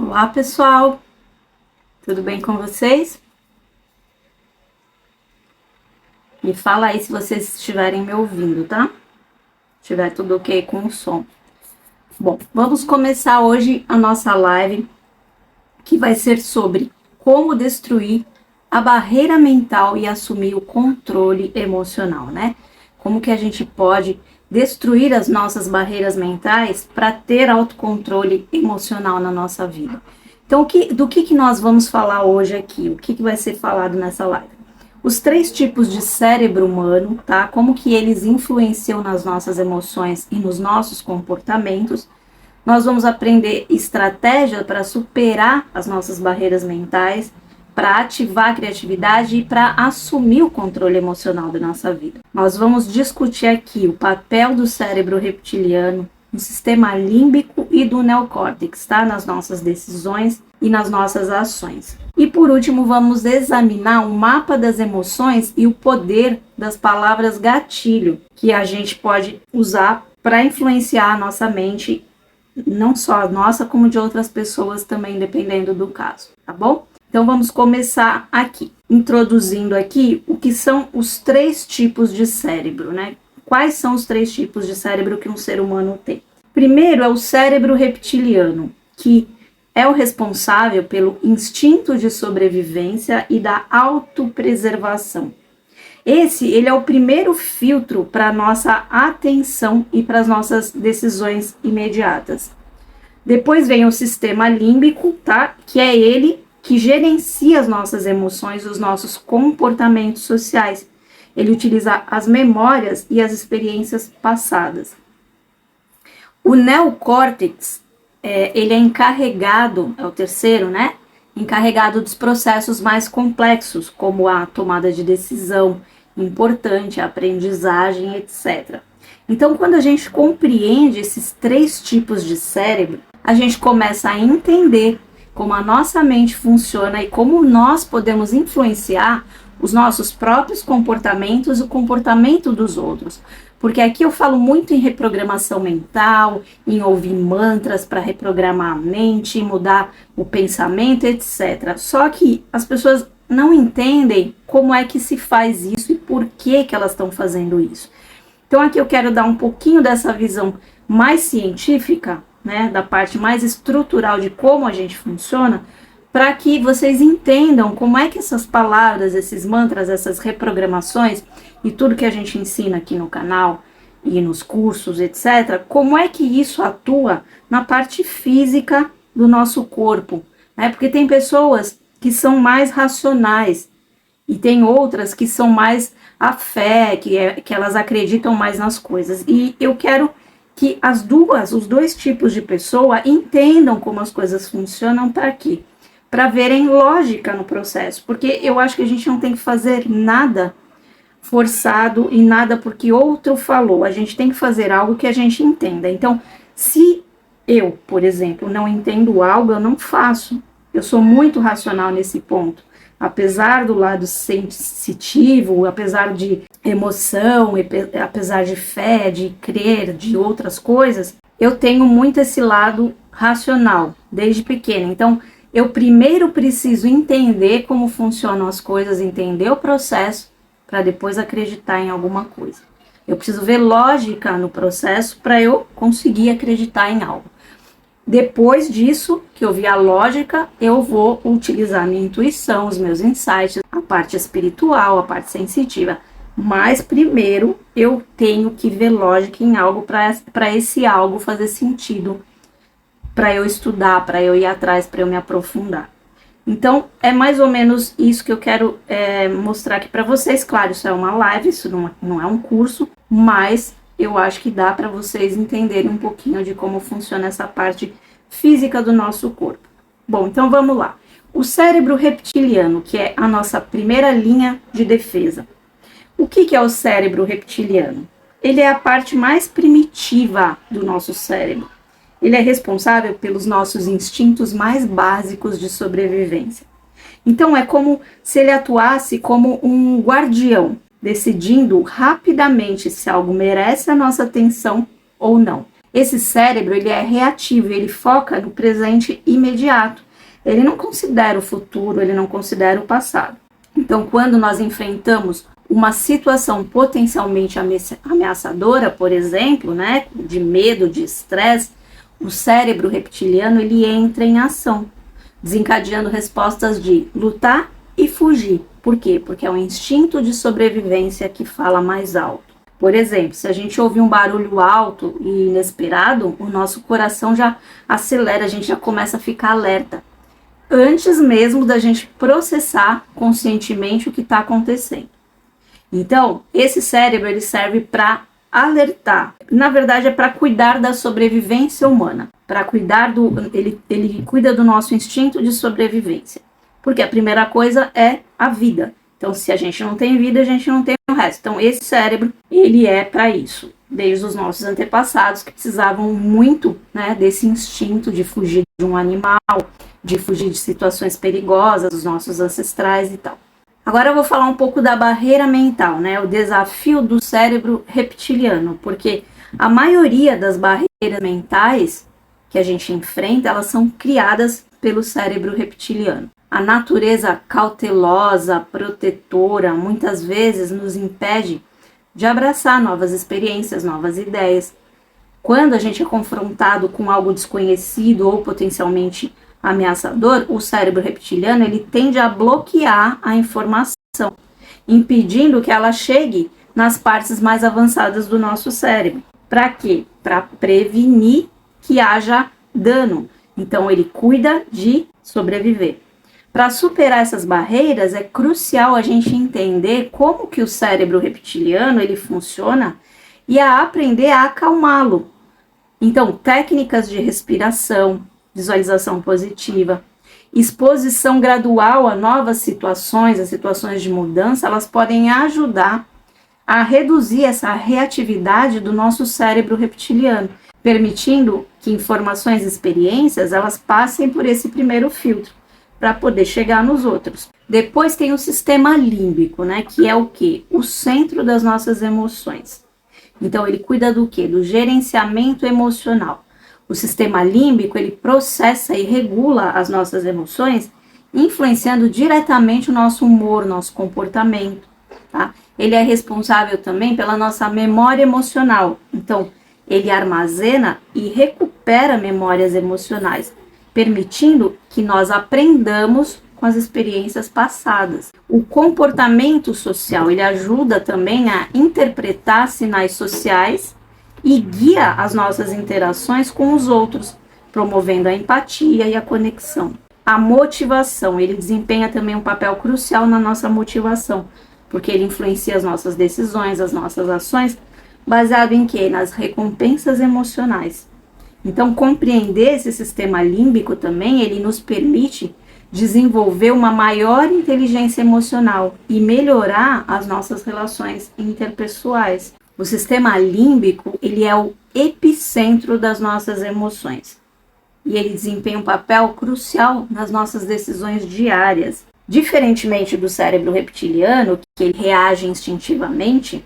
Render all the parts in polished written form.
Olá, pessoal! Tudo bem com vocês? Me fala aí se vocês estiverem me ouvindo, tá? Se tiver tudo ok com o som. Bom, vamos começar hoje a nossa live, que vai ser sobre como destruir a barreira mental e assumir o controle emocional, né? Como que a gente pode destruir as nossas barreiras mentais para ter autocontrole emocional na nossa vida. Então, do que nós vamos falar hoje aqui? O que vai ser falado nessa live? Os 3 tipos de cérebro humano, tá? Como que eles influenciam nas nossas emoções e nos nossos comportamentos. Nós vamos aprender estratégia para superar as nossas barreiras mentais, para ativar a criatividade e para assumir o controle emocional da nossa vida. Nós vamos discutir aqui o papel do cérebro reptiliano, do sistema límbico e do neocórtex, tá? Nas nossas decisões e nas nossas ações. E por último, vamos examinar o mapa das emoções e o poder das palavras gatilho, que a gente pode usar para influenciar a nossa mente, não só a nossa, como de outras pessoas também, dependendo do caso, tá bom? Então vamos começar aqui, introduzindo aqui o que são os 3 tipos de cérebro, né? Quais são os 3 tipos de cérebro que um ser humano tem? Primeiro é o cérebro reptiliano, que é o responsável pelo instinto de sobrevivência e da autopreservação. Ele é o primeiro filtro para a nossa atenção e para as nossas decisões imediatas. Depois vem o sistema límbico, tá? Que é ele que gerencia as nossas emoções, os nossos comportamentos sociais. Ele utiliza as memórias e as experiências passadas. O neocórtex, ele é encarregado, é o terceiro, né? Encarregado dos processos mais complexos, como a tomada de decisão importante, a aprendizagem, etc. Então, quando a gente compreende esses 3 tipos de cérebro, a gente começa a entender como a nossa mente funciona e como nós podemos influenciar os nossos próprios comportamentos e o comportamento dos outros. Porque aqui eu falo muito em reprogramação mental, em ouvir mantras para reprogramar a mente, mudar o pensamento, etc. Só que as pessoas não entendem como é que se faz isso e por que elas estão fazendo isso. Então aqui eu quero dar um pouquinho dessa visão mais científica, né, da parte mais estrutural de como a gente funciona, para que vocês entendam como é que essas palavras, esses mantras, essas reprogramações e tudo que a gente ensina aqui no canal e nos cursos, etc., como é que isso atua na parte física do nosso corpo, né? Porque tem pessoas que são mais racionais e tem outras que são mais a fé, que elas acreditam mais nas coisas. E eu quero que os 2 tipos de pessoa entendam como as coisas funcionam para quê? Para verem lógica no processo, porque eu acho que a gente não tem que fazer nada forçado e nada porque outro falou, a gente tem que fazer algo que a gente entenda. Então, se eu, por exemplo, não entendo algo, eu não faço. Eu sou muito racional nesse ponto. Apesar do lado sensitivo, apesar de emoção, apesar de fé, de crer, de outras coisas, eu tenho muito esse lado racional, desde pequena. Então, eu primeiro preciso entender como funcionam as coisas, entender o processo, para depois acreditar em alguma coisa. Eu preciso ver lógica no processo para eu conseguir acreditar em algo. Depois disso, que eu vi a lógica, eu vou utilizar a minha intuição, os meus insights, a parte espiritual, a parte sensitiva. Mas primeiro eu tenho que ver lógica em algo para esse algo fazer sentido, para eu estudar, para eu ir atrás, para eu me aprofundar. Então, é mais ou menos isso que eu quero mostrar aqui para vocês. Claro, isso é uma live, isso não é um curso, mas eu acho que dá para vocês entenderem um pouquinho de como funciona essa parte física do nosso corpo. Bom, então vamos lá. O cérebro reptiliano, que é a nossa primeira linha de defesa. O que é o cérebro reptiliano? Ele é a parte mais primitiva do nosso cérebro. Ele é responsável pelos nossos instintos mais básicos de sobrevivência. Então, é como se ele atuasse como um guardião, decidindo rapidamente se algo merece a nossa atenção ou não. Esse cérebro, ele é reativo, ele foca no presente imediato. Ele não considera o futuro, ele não considera o passado. Então, quando nós enfrentamos uma situação potencialmente ameaçadora, por exemplo, né, de medo, de estresse, o cérebro reptiliano ele entra em ação, desencadeando respostas de lutar e fugir. Por quê? Porque é o instinto de sobrevivência que fala mais alto. Por exemplo, se a gente ouvir um barulho alto e inesperado, o nosso coração já acelera, a gente já começa a ficar alerta, antes mesmo da gente processar conscientemente o que está acontecendo. Então, esse cérebro ele serve para alertar. Na verdade, é para cuidar da sobrevivência humana, para cuidar ele cuida do nosso instinto de sobrevivência. Porque a primeira coisa é a vida. Então, se a gente não tem vida, a gente não tem o resto. Então, esse cérebro, ele é para isso. Desde os nossos antepassados, que precisavam muito, né, desse instinto de fugir de um animal, de fugir de situações perigosas, dos nossos ancestrais e tal. Agora eu vou falar um pouco da barreira mental, né, o desafio do cérebro reptiliano, porque a maioria das barreiras mentais que a gente enfrenta, elas são criadas pelo cérebro reptiliano. A natureza cautelosa, protetora, muitas vezes nos impede de abraçar novas experiências, novas ideias. Quando a gente é confrontado com algo desconhecido ou potencialmente ameaçador, o cérebro reptiliano ele tende a bloquear a informação, impedindo que ela chegue nas partes mais avançadas do nosso cérebro. Para quê? Para prevenir que haja dano. Então ele cuida de sobreviver. Para superar essas barreiras, é crucial a gente entender como que o cérebro reptiliano ele funciona e a aprender a acalmá-lo. Então, técnicas de respiração, visualização positiva, exposição gradual a novas situações, a situações de mudança, elas podem ajudar a reduzir essa reatividade do nosso cérebro reptiliano, permitindo que informações e experiências elas passem por esse primeiro filtro, para poder chegar nos outros. Depois tem o sistema límbico, né, que é o quê? O centro das nossas emoções. Então ele cuida do quê? Do gerenciamento emocional. O sistema límbico, ele processa e regula as nossas emoções, influenciando diretamente o nosso humor, nosso comportamento, tá? Ele é responsável também pela nossa memória emocional. Então, ele armazena e recupera memórias emocionais, permitindo que nós aprendamos com as experiências passadas. O comportamento social, ele ajuda também a interpretar sinais sociais e guia as nossas interações com os outros, promovendo a empatia e a conexão. A motivação, ele desempenha também um papel crucial na nossa motivação, porque ele influencia as nossas decisões, as nossas ações, baseado em quê? Nas recompensas emocionais. Então, compreender esse sistema límbico também, ele nos permite desenvolver uma maior inteligência emocional e melhorar as nossas relações interpessoais. O sistema límbico, ele é o epicentro das nossas emoções e ele desempenha um papel crucial nas nossas decisões diárias. Diferentemente do cérebro reptiliano, que ele reage instintivamente,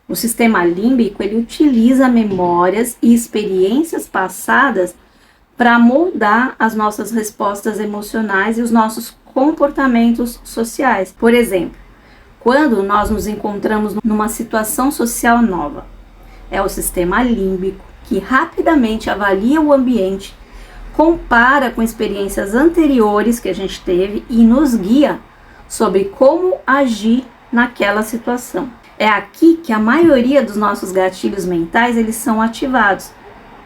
o sistema límbico ele utiliza memórias e experiências passadas para moldar as nossas respostas emocionais e os nossos comportamentos sociais. Por exemplo, quando nós nos encontramos numa situação social nova, é o sistema límbico que rapidamente avalia o ambiente, compara com experiências anteriores que a gente teve e nos guia sobre como agir naquela situação. É aqui que a maioria dos nossos gatilhos mentais eles são ativados.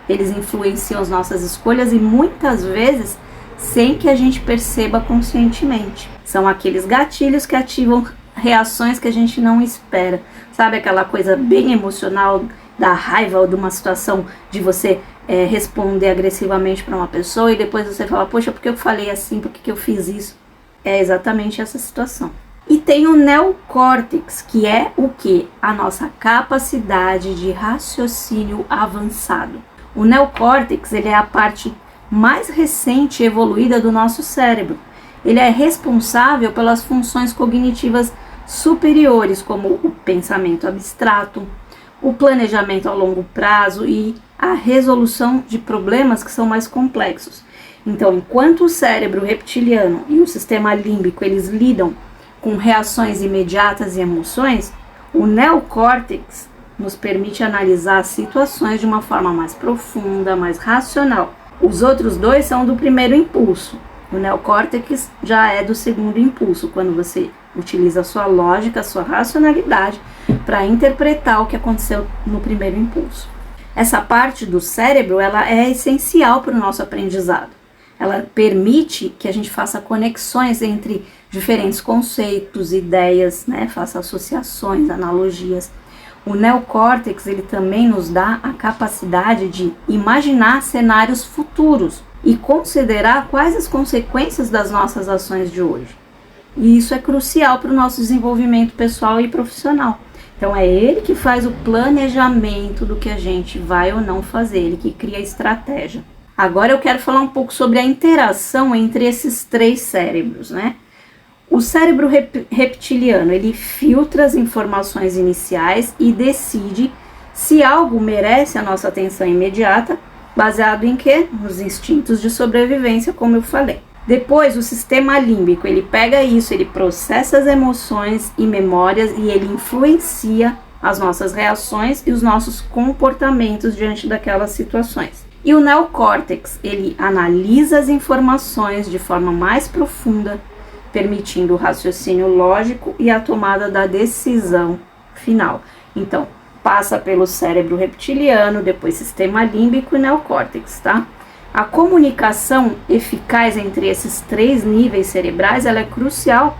Eles influenciam as nossas escolhas e muitas vezes sem que a gente perceba conscientemente. São aqueles gatilhos que ativam reações que a gente não espera. Sabe aquela coisa bem emocional da raiva ou de uma situação de você responder agressivamente para uma pessoa e depois você fala, poxa, por que eu falei assim? Por que eu fiz isso? É exatamente essa situação. E tem o neocórtex, que é o que? A nossa capacidade de raciocínio avançado. O neocórtex ele é a parte mais recente e evoluída do nosso cérebro. Ele é responsável pelas funções cognitivas superiores, como o pensamento abstrato, o planejamento a longo prazo e a resolução de problemas que são mais complexos. Então, enquanto o cérebro reptiliano e o sistema límbico eles lidam com reações imediatas e emoções, o neocórtex nos permite analisar as situações de uma forma mais profunda, mais racional. Os outros dois são do primeiro impulso. O neocórtex já é do segundo impulso, quando você utiliza a sua lógica, a sua racionalidade para interpretar o que aconteceu no primeiro impulso. Essa parte do cérebro, ela é essencial para o nosso aprendizado. Ela permite que a gente faça conexões entre diferentes conceitos, ideias, né? Faça associações, analogias. O neocórtex, ele também nos dá a capacidade de imaginar cenários futuros e considerar quais as consequências das nossas ações de hoje. E isso é crucial para o nosso desenvolvimento pessoal e profissional. Então é ele que faz o planejamento do que a gente vai ou não fazer, ele que cria a estratégia. Agora eu quero falar um pouco sobre a interação entre esses três cérebros, né? O cérebro reptiliano, ele filtra as informações iniciais e decide se algo merece a nossa atenção imediata, baseado em quê? Nos instintos de sobrevivência, como eu falei. Depois, o sistema límbico, ele pega isso, ele processa as emoções e memórias e ele influencia as nossas reações e os nossos comportamentos diante daquelas situações. E o neocórtex, ele analisa as informações de forma mais profunda, permitindo o raciocínio lógico e a tomada da decisão final. Então, passa pelo cérebro reptiliano, depois sistema límbico e neocórtex, tá? A comunicação eficaz entre esses três níveis cerebrais, ela é crucial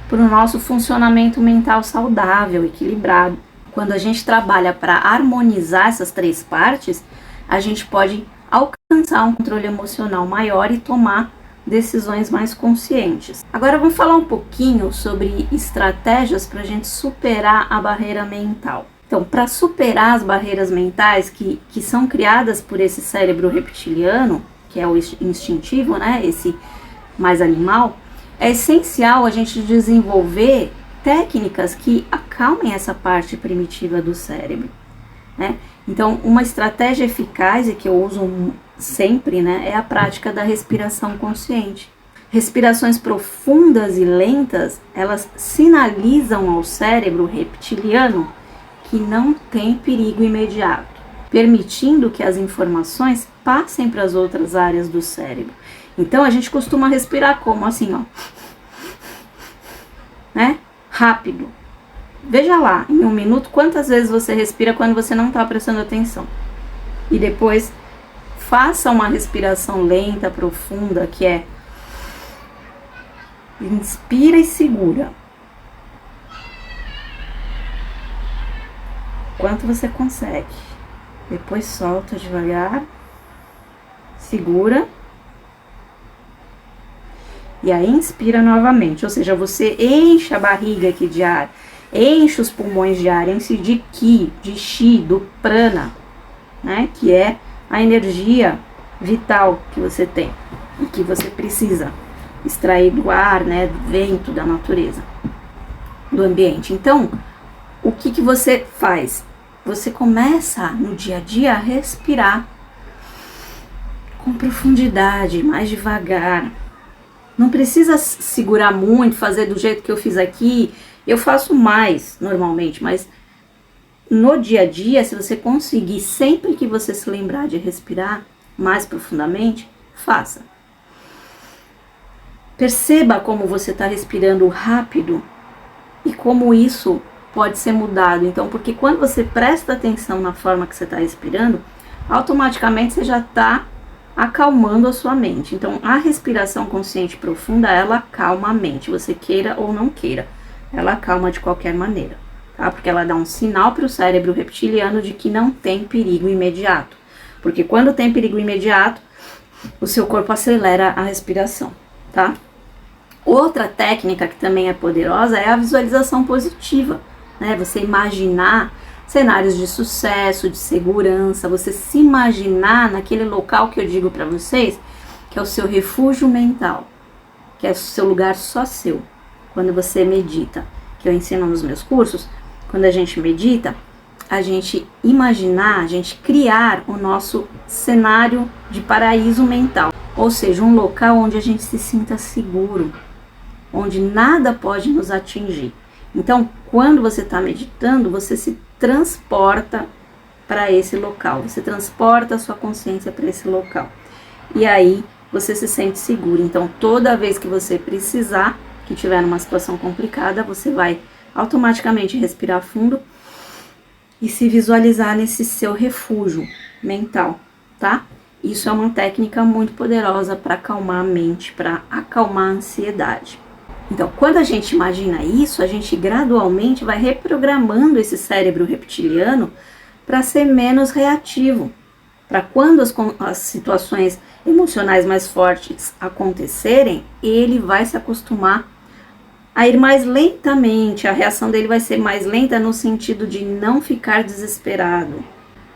para o nosso funcionamento mental saudável, equilibrado. Quando a gente trabalha para harmonizar essas três partes, a gente pode alcançar um controle emocional maior e tomar decisões mais conscientes. Agora vamos falar um pouquinho sobre estratégias para a gente superar a barreira mental. Então, para superar as barreiras mentais que são criadas por esse cérebro reptiliano, que é o instintivo, né, esse mais animal, é essencial a gente desenvolver técnicas que acalmem essa parte primitiva do cérebro, né? Então, uma estratégia eficaz e que eu uso sempre, né, é a prática da respiração consciente. Respirações profundas e lentas, elas sinalizam ao cérebro reptiliano que não tem perigo imediato, permitindo que as informações passem para as outras áreas do cérebro. Então, a gente costuma respirar como? Assim, ó, né? Rápido. Veja lá, em 1 minuto, quantas vezes você respira quando você não está prestando atenção. E depois, faça uma respiração lenta, profunda, que é inspira e segura. Quanto você consegue. Depois solta devagar, segura. E aí inspira novamente, ou seja, você enche a barriga aqui de ar, enche os pulmões de ar, enche de Ki, de Chi, do Prana, né? Que é a energia vital que você tem e que você precisa extrair do ar, né? Do vento, da natureza, do ambiente. Então, o que você faz? Você começa no dia a dia a respirar com profundidade, mais devagar. Não precisa segurar muito, fazer do jeito que eu fiz aqui. Eu faço mais normalmente, mas no dia a dia, se você conseguir, sempre que você se lembrar de respirar mais profundamente, faça. Perceba como você está respirando rápido e como isso pode ser mudado. Então, porque quando você presta atenção na forma que você está respirando, automaticamente você já está acalmando a sua mente. Então, a respiração consciente profunda, ela acalma a mente, você queira ou não queira. Ela acalma de qualquer maneira, tá? Porque ela dá um sinal para o cérebro reptiliano de que não tem perigo imediato. Porque quando tem perigo imediato, o seu corpo acelera a respiração, tá? Outra técnica que também é poderosa é a visualização positiva, né? Você imaginar cenários de sucesso, de segurança, você se imaginar naquele local que eu digo para vocês, que é o seu refúgio mental, que é o seu lugar só seu. Quando você medita, que eu ensino nos meus cursos, quando a gente medita, a gente imaginar, a gente criar o nosso cenário de paraíso mental, ou seja, um local onde a gente se sinta seguro, onde nada pode nos atingir. Então, quando você está meditando, você se transporta para esse local, você transporta a sua consciência para esse local. E aí você se sente seguro. Então, toda vez que você precisar, que tiver numa situação complicada, você vai automaticamente respirar fundo e se visualizar nesse seu refúgio mental, tá? Isso é uma técnica muito poderosa para acalmar a mente, para acalmar a ansiedade. Então, quando a gente imagina isso, a gente gradualmente vai reprogramando esse cérebro reptiliano para ser menos reativo, para quando as situações emocionais mais fortes acontecerem, ele vai se acostumar a ir mais lentamente, a reação dele vai ser mais lenta no sentido de não ficar desesperado.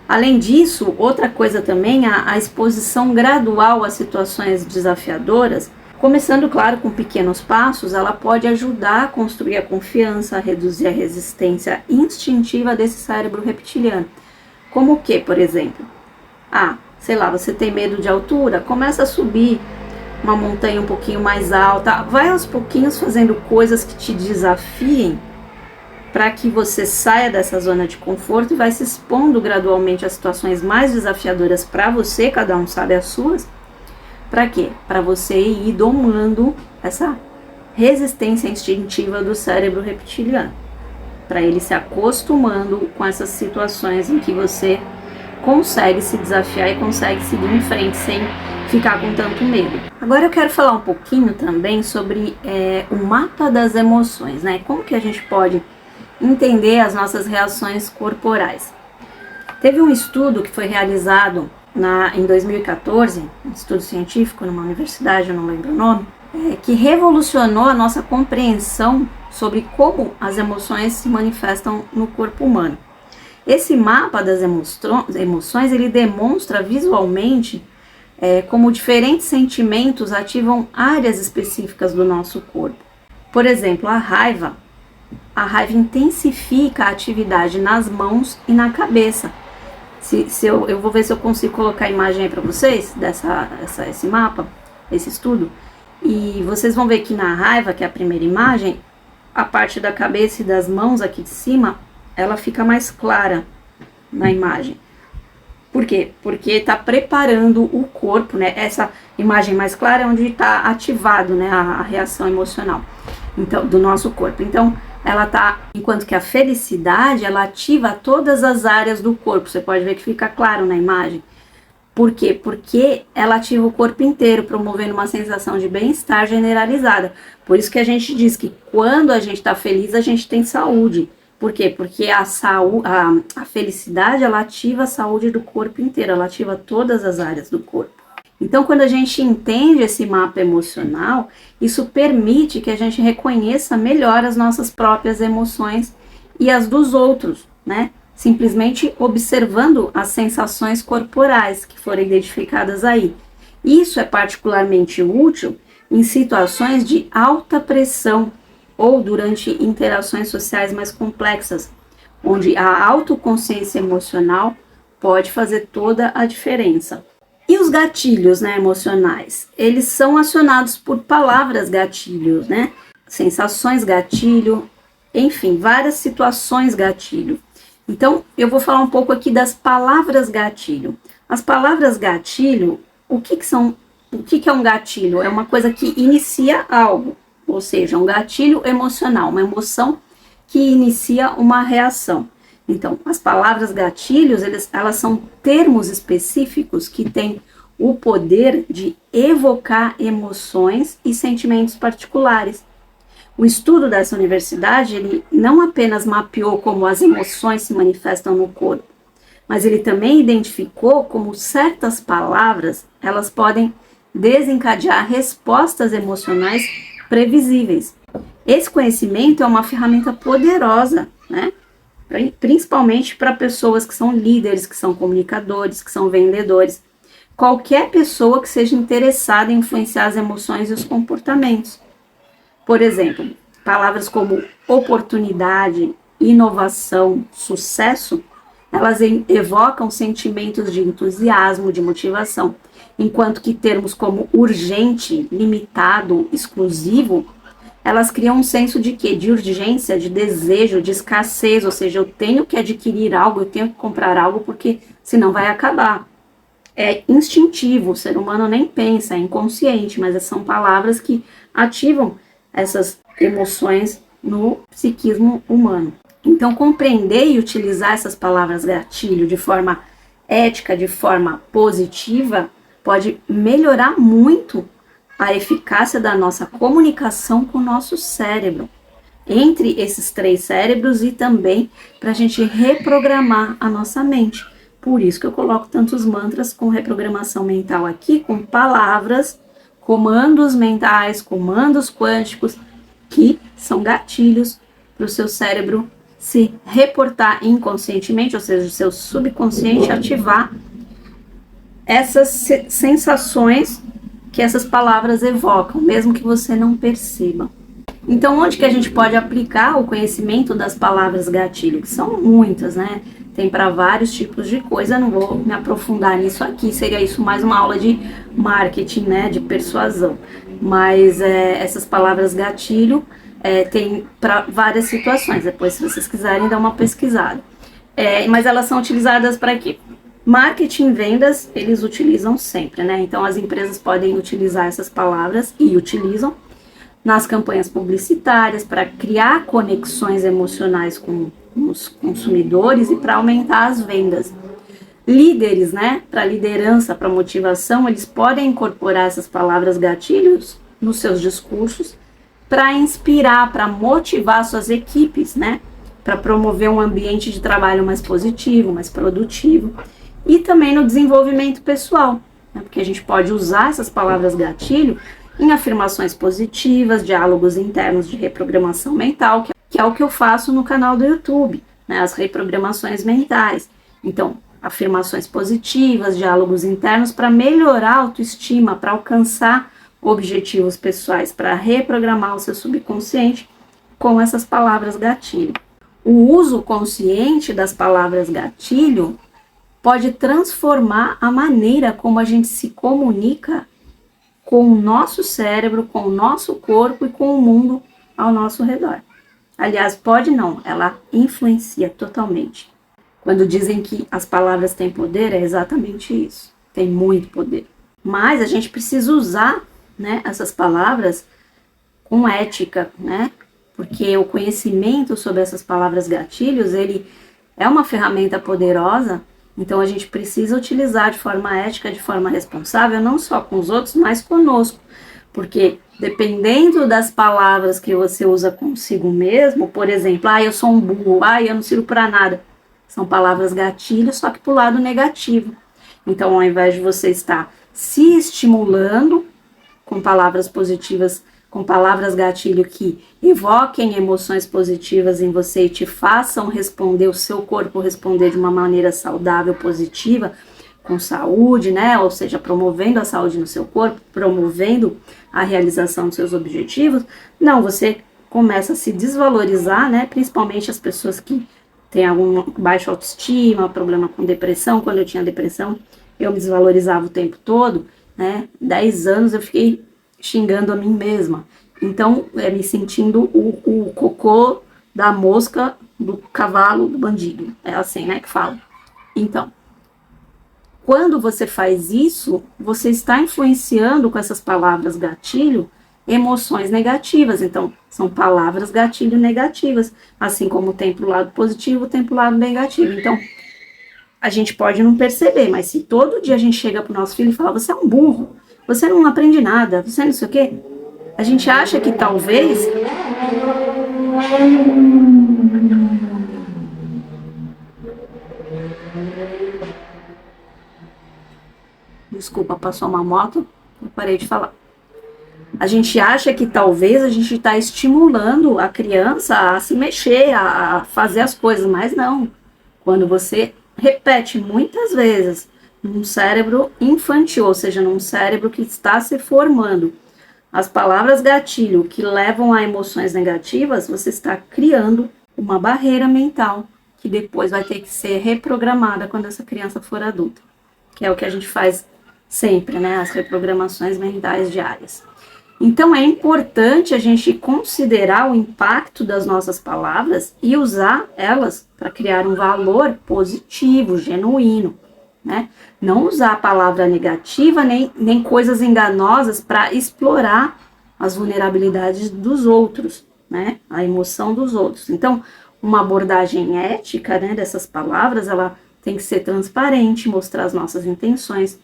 Além disso, outra coisa também, a exposição gradual a situações desafiadoras, começando, claro, com pequenos passos, ela pode ajudar a construir a confiança, a reduzir a resistência instintiva desse cérebro reptiliano. Como o que, por exemplo? Sei lá, você tem medo de altura? Começa a subir uma montanha um pouquinho mais alta, vai aos pouquinhos fazendo coisas que te desafiem para que você saia dessa zona de conforto e vai se expondo gradualmente a situações mais desafiadoras para você, cada um sabe as suas. Para quê? Para você ir domando essa resistência instintiva do cérebro reptiliano, para ele se acostumando com essas situações em que você consegue se desafiar e consegue seguir em frente sem ficar com tanto medo. Agora eu quero falar um pouquinho também sobre o mapa das emoções, né? Como que a gente pode entender as nossas reações corporais. Teve um estudo que foi realizado em 2014, um estudo científico numa universidade, eu não lembro o nome, que revolucionou a nossa compreensão sobre como as emoções se manifestam no corpo humano. Esse mapa das emoções, ele demonstra visualmente como diferentes sentimentos ativam áreas específicas do nosso corpo. Por exemplo, a raiva intensifica a atividade nas mãos e na cabeça. Eu vou ver se eu consigo colocar a imagem aí para vocês, esse mapa, esse estudo, e vocês vão ver que na raiva, que é a primeira imagem, a parte da cabeça e das mãos aqui de cima, ela fica mais clara na imagem. Por quê? Porque está preparando o corpo, né? Essa imagem mais clara é onde está ativado, né, a reação emocional do nosso corpo. Então, ela tá, enquanto que a felicidade, ela ativa todas as áreas do corpo. Você pode ver que fica claro na imagem. Por quê? Porque ela ativa o corpo inteiro, promovendo uma sensação de bem-estar generalizada. Por isso que a gente diz que quando a gente está feliz, a gente tem saúde. Por quê? Porque a felicidade, ela ativa a saúde do corpo inteiro, ela ativa todas as áreas do corpo. Então, quando a gente entende esse mapa emocional, isso permite que a gente reconheça melhor as nossas próprias emoções e as dos outros, né? Simplesmente observando as sensações corporais que foram identificadas aí. Isso é particularmente útil em situações de alta pressão ou durante interações sociais mais complexas, onde a autoconsciência emocional pode fazer toda a diferença. E os gatilhos, né, emocionais? Eles são acionados por palavras gatilho, né? Sensações gatilho, enfim, várias situações gatilho. Então, eu vou falar um pouco aqui das palavras gatilho. As palavras gatilho, o que é um gatilho? É uma coisa que inicia algo, ou seja, um gatilho emocional, uma emoção que inicia uma reação. Então, as palavras gatilhos, elas são termos específicos que têm o poder de evocar emoções e sentimentos particulares. O estudo dessa universidade, ele não apenas mapeou como as emoções se manifestam no corpo, mas ele também identificou como certas palavras, elas podem desencadear respostas emocionais previsíveis. Esse conhecimento é uma ferramenta poderosa, né? Principalmente para pessoas que são líderes, que são comunicadores, que são vendedores. Qualquer pessoa que seja interessada em influenciar as emoções e os comportamentos. Por exemplo, palavras como oportunidade, inovação, sucesso elas evocam sentimentos de entusiasmo, de motivação, enquanto que termos como urgente, limitado, exclusivo, elas criam um senso de quê? De urgência, de desejo, de escassez, ou seja, eu tenho que adquirir algo, eu tenho que comprar algo, porque senão vai acabar. É instintivo, o ser humano nem pensa, é inconsciente, mas são palavras que ativam essas emoções no psiquismo humano. Então, compreender e utilizar essas palavras gatilho de forma ética, de forma positiva, pode melhorar muito a eficácia da nossa comunicação com o nosso cérebro, entre esses 3 cérebros, e também para a gente reprogramar a nossa mente. Por isso que eu coloco tantos mantras com reprogramação mental aqui, com palavras, comandos mentais, comandos quânticos, que são gatilhos para o seu cérebro se reportar inconscientemente, ou seja, o seu subconsciente ativar essas sensações que essas palavras evocam, mesmo que você não perceba. Então, onde que a gente pode aplicar o conhecimento das palavras gatilho? Que são muitas, né? Tem para vários tipos de coisa, não vou me aprofundar nisso aqui, seria isso mais uma aula de marketing, né? De persuasão. Mas essas palavras gatilho tem para várias situações, depois se vocês quiserem dar uma pesquisada. Mas elas são utilizadas para quê? Marketing, vendas, eles utilizam sempre, né? Então as empresas podem utilizar essas palavras e utilizam nas campanhas publicitárias para criar conexões emocionais com os consumidores e para aumentar as vendas. Líderes, né? Para liderança, para motivação, eles podem incorporar essas palavras gatilhos nos seus discursos para inspirar, para motivar suas equipes, né? Para promover um ambiente de trabalho mais positivo, mais produtivo. E também no desenvolvimento pessoal, né? Porque a gente pode usar essas palavras gatilho em afirmações positivas, diálogos internos de reprogramação mental, que é o que eu faço no canal do YouTube, né? As reprogramações mentais. Então, afirmações positivas, diálogos internos para melhorar a autoestima, para alcançar objetivos pessoais, para reprogramar o seu subconsciente com essas palavras gatilho. O uso consciente das palavras gatilho pode transformar a maneira como a gente se comunica com o nosso cérebro, com o nosso corpo e com o mundo ao nosso redor. Aliás, pode não, ela influencia totalmente. Quando dizem que as palavras têm poder, é exatamente isso. Tem muito poder. Mas a gente precisa usar, né, essas palavras com ética, né? Porque o conhecimento sobre essas palavras gatilhos, ele é uma ferramenta poderosa. Então a gente precisa utilizar de forma ética, de forma responsável, não só com os outros, mas conosco. Porque dependendo das palavras que você usa consigo mesmo, por exemplo, eu sou um burro, eu não sirvo para nada. São palavras gatilho, só que pro lado negativo. Então, ao invés de você estar se estimulando com palavras positivas, com palavras gatilho que evoquem emoções positivas em você e te façam responder, o seu corpo responder de uma maneira saudável, positiva, com saúde, né? Ou seja, promovendo a saúde no seu corpo, promovendo a realização dos seus objetivos. Não, você começa a se desvalorizar, né? Principalmente as pessoas que têm alguma baixa autoestima, problema com depressão. Quando eu tinha depressão, eu me desvalorizava o tempo todo, né? 10 anos eu fiquei xingando a mim mesma. Então, me sentindo o cocô da mosca, do cavalo, do bandido. É assim, né, que fala. Então, quando você faz isso, você está influenciando com essas palavras gatilho emoções negativas. Então, são palavras gatilho negativas. Assim como tem pro lado positivo, tem pro lado negativo. Então, a gente pode não perceber, mas se todo dia a gente chega pro nosso filho e fala, você é um burro, você não aprende nada, você não sei o quê, a gente acha que talvez desculpa, passou uma moto, eu parei de falar. A gente acha que talvez a gente está estimulando a criança a se mexer, a fazer as coisas, mas não. Quando você repete muitas vezes num cérebro infantil, ou seja, num cérebro que está se formando, as palavras gatilho que levam a emoções negativas, você está criando uma barreira mental que depois vai ter que ser reprogramada quando essa criança for adulta, que é o que a gente faz sempre, né? As reprogramações mentais diárias. Então é importante a gente considerar o impacto das nossas palavras e usar elas para criar um valor positivo, genuíno, né? Não usar a palavra negativa nem coisas enganosas para explorar as vulnerabilidades dos outros, né? A emoção dos outros. Então, uma abordagem ética, né, dessas palavras, ela tem que ser transparente, mostrar as nossas intenções,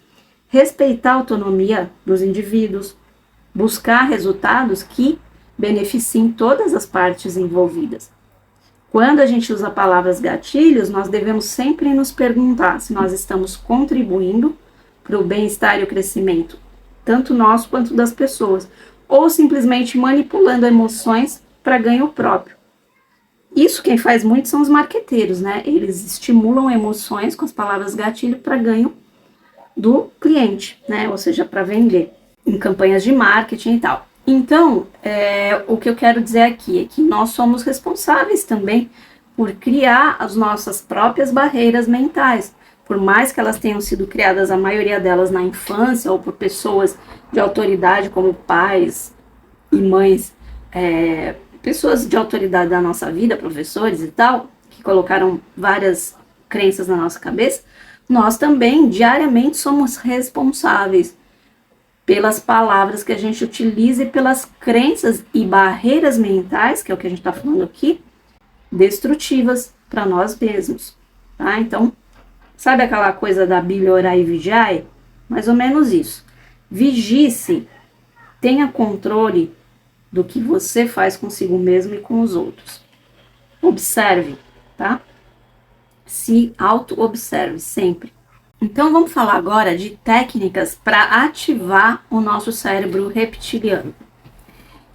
respeitar a autonomia dos indivíduos, buscar resultados que beneficiem todas as partes envolvidas. Quando a gente usa palavras gatilhos, nós devemos sempre nos perguntar se nós estamos contribuindo para o bem-estar e o crescimento, tanto nosso quanto das pessoas, ou simplesmente manipulando emoções para ganho próprio. Isso quem faz muito são os marqueteiros, né? Eles estimulam emoções com as palavras gatilho para ganho do cliente, né? Ou seja, para vender em campanhas de marketing e tal. Então, o que eu quero dizer aqui é que nós somos responsáveis também por criar as nossas próprias barreiras mentais, por mais que elas tenham sido criadas, a maioria delas na infância, ou por pessoas de autoridade, como pais e mães, pessoas de autoridade da nossa vida, professores e tal, que colocaram várias crenças na nossa cabeça, nós também, diariamente, somos responsáveis pelas palavras que a gente utiliza e pelas crenças e barreiras mentais, que é o que a gente está falando aqui, destrutivas para nós mesmos, tá? Então, sabe aquela coisa da Bíblia orai e vigiai? Mais ou menos isso. Vigie-se, tenha controle do que você faz consigo mesmo e com os outros. Observe, tá? Se auto-observe sempre. Então vamos falar agora de técnicas para ativar o nosso cérebro reptiliano.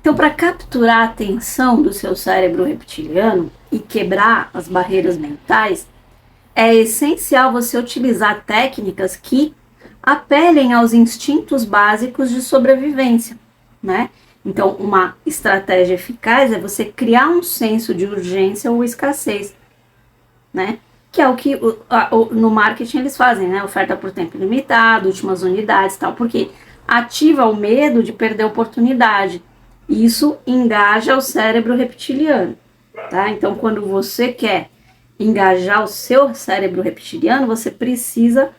Então, para capturar a atenção do seu cérebro reptiliano e quebrar as barreiras mentais, é essencial você utilizar técnicas que apelem aos instintos básicos de sobrevivência, né? Então, uma estratégia eficaz é você criar um senso de urgência ou escassez, né? Que é o que no marketing eles fazem, né? Oferta por tempo limitado, últimas unidades e tal, porque ativa o medo de perder a oportunidade. Isso engaja o cérebro reptiliano, tá? Então, quando você quer engajar o seu cérebro reptiliano, você precisa